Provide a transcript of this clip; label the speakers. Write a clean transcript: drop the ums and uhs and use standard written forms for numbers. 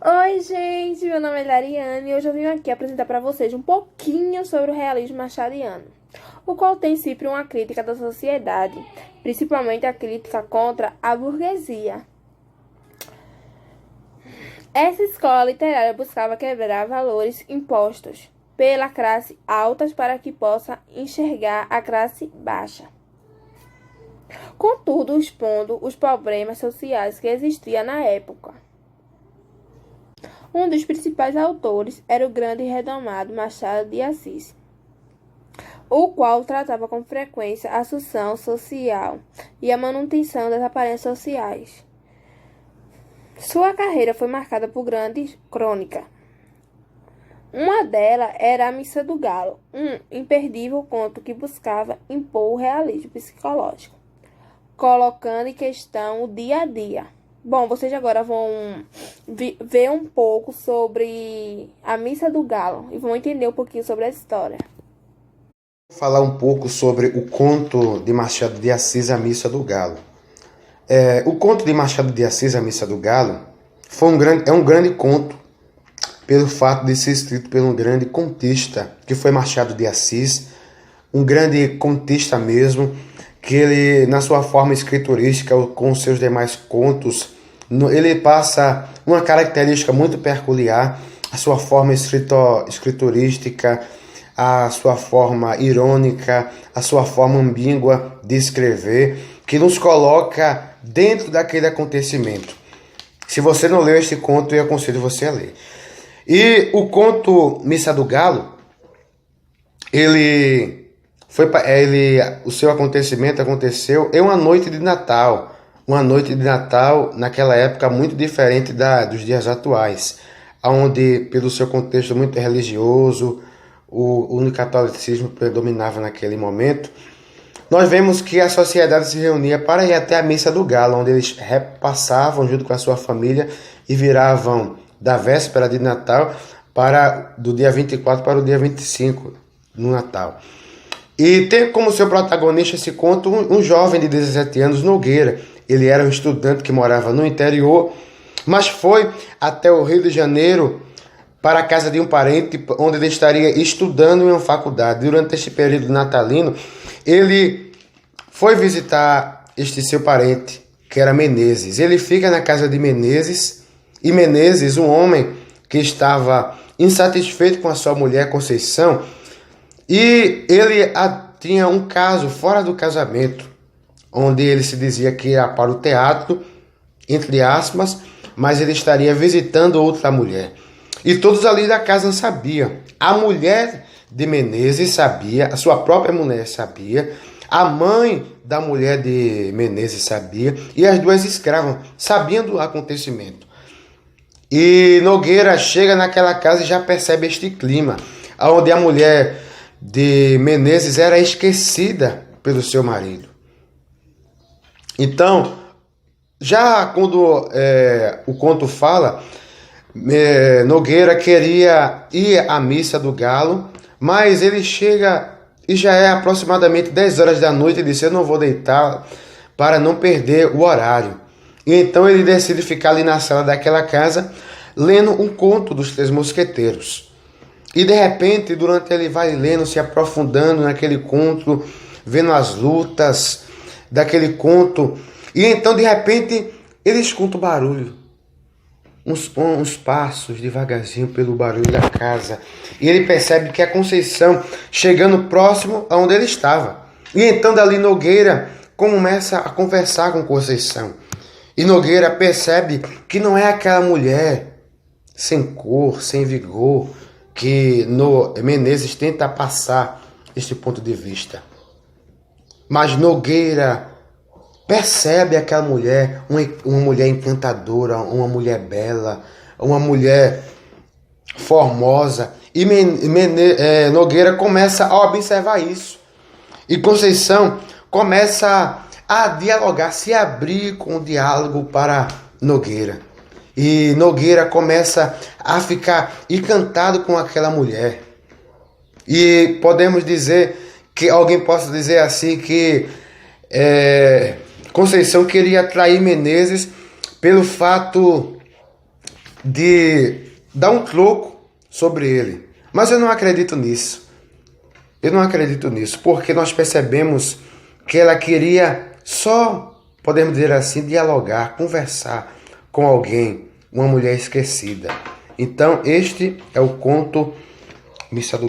Speaker 1: Oi, gente, meu nome é Lariane e hoje eu vim aqui apresentar para vocês um pouquinho sobre o realismo machadiano, o qual tem sempre uma crítica da sociedade, principalmente a crítica contra a burguesia. Essa escola literária buscava quebrar valores impostos pela classe alta para que possa enxergar a classe baixa. Contudo, expondo os problemas sociais que existiam na época. Um dos principais autores era o grande e renomado Machado de Assis, o qual tratava com frequência a ascensão social e a manutenção das aparências sociais. Sua carreira foi marcada por grandes crônicas. Uma delas era A Missa do Galo, um imperdível conto que buscava impor o realismo psicológico, colocando em questão o dia a dia. Bom, vocês agora vão ver um pouco sobre a Missa do Galo e vão entender um pouquinho sobre a história.
Speaker 2: Vou falar um pouco sobre o conto de Machado de Assis, A Missa do Galo. O conto de Machado de Assis, A Missa do Galo, é um grande conto pelo fato de ser escrito por um grande contista, que foi Machado de Assis, um grande contista mesmo, que ele, na sua forma escriturística, com seus demais contos, ele passa uma característica muito peculiar, a sua forma escriturística, a sua forma irônica, a sua forma ambígua de escrever, que nos coloca dentro daquele acontecimento. Se você não leu este conto, eu aconselho você a ler. E o conto Missa do Galo, o seu acontecimento aconteceu em uma noite de Natal. Uma noite de Natal, naquela época, muito diferente dos dias atuais, onde, pelo seu contexto muito religioso, o unicatolicismo predominava naquele momento. Nós vemos que a sociedade se reunia para ir até a Missa do Galo, onde eles repassavam junto com a sua família e viravam da véspera de Natal do dia 24 para o dia 25 no Natal. E tem como seu protagonista esse conto um jovem de 17 anos, Nogueira. Ele era um estudante que morava no interior, mas foi até o Rio de Janeiro para a casa de um parente, onde ele estaria estudando em uma faculdade. Durante este período natalino, ele foi visitar este seu parente, que era Menezes. Ele fica na casa de Menezes, e Menezes, um homem que estava insatisfeito com a sua mulher Conceição, e ele tinha um caso fora do casamento, onde ele se dizia que ia para o teatro, entre aspas, mas ele estaria visitando outra mulher. E todos ali da casa sabiam. A mulher de Menezes sabia, a sua própria mulher sabia, a mãe da mulher de Menezes sabia, e as duas escravas sabiam do acontecimento. E Nogueira chega naquela casa e já percebe este clima, onde a mulher de Menezes era esquecida pelo seu marido. Então, já quando o conto fala, Nogueira queria ir à Missa do Galo, mas ele chega e já é aproximadamente 10 horas da noite e disse: eu não vou deitar para não perder o horário. E então ele decide ficar ali na sala daquela casa, lendo um conto dos Três Mosqueteiros. E de repente, durante ele vai lendo, se aprofundando naquele conto, vendo as lutas daquele conto, e então de repente ele escuta o barulho, uns passos devagarzinho pelo barulho da casa, e ele percebe que é a Conceição chegando próximo aonde ele estava. E então dali Nogueira começa a conversar com Conceição, e Nogueira percebe que não é aquela mulher sem cor, sem vigor, que Menezes tenta passar este ponto de vista. Mas Nogueira percebe aquela mulher, uma mulher encantadora, uma mulher bela, uma mulher formosa. E Nogueira começa a observar isso. E Conceição começa a dialogar, se abrir com o diálogo para Nogueira. E Nogueira começa a ficar encantado com aquela mulher. E podemos dizer que alguém possa dizer assim que Conceição queria atrair Menezes pelo fato de dar um troco sobre ele. Mas eu não acredito nisso. Eu não acredito nisso, porque nós percebemos que ela queria só, podemos dizer assim, dialogar, conversar com alguém, uma mulher esquecida. Então, este é o conto Missa do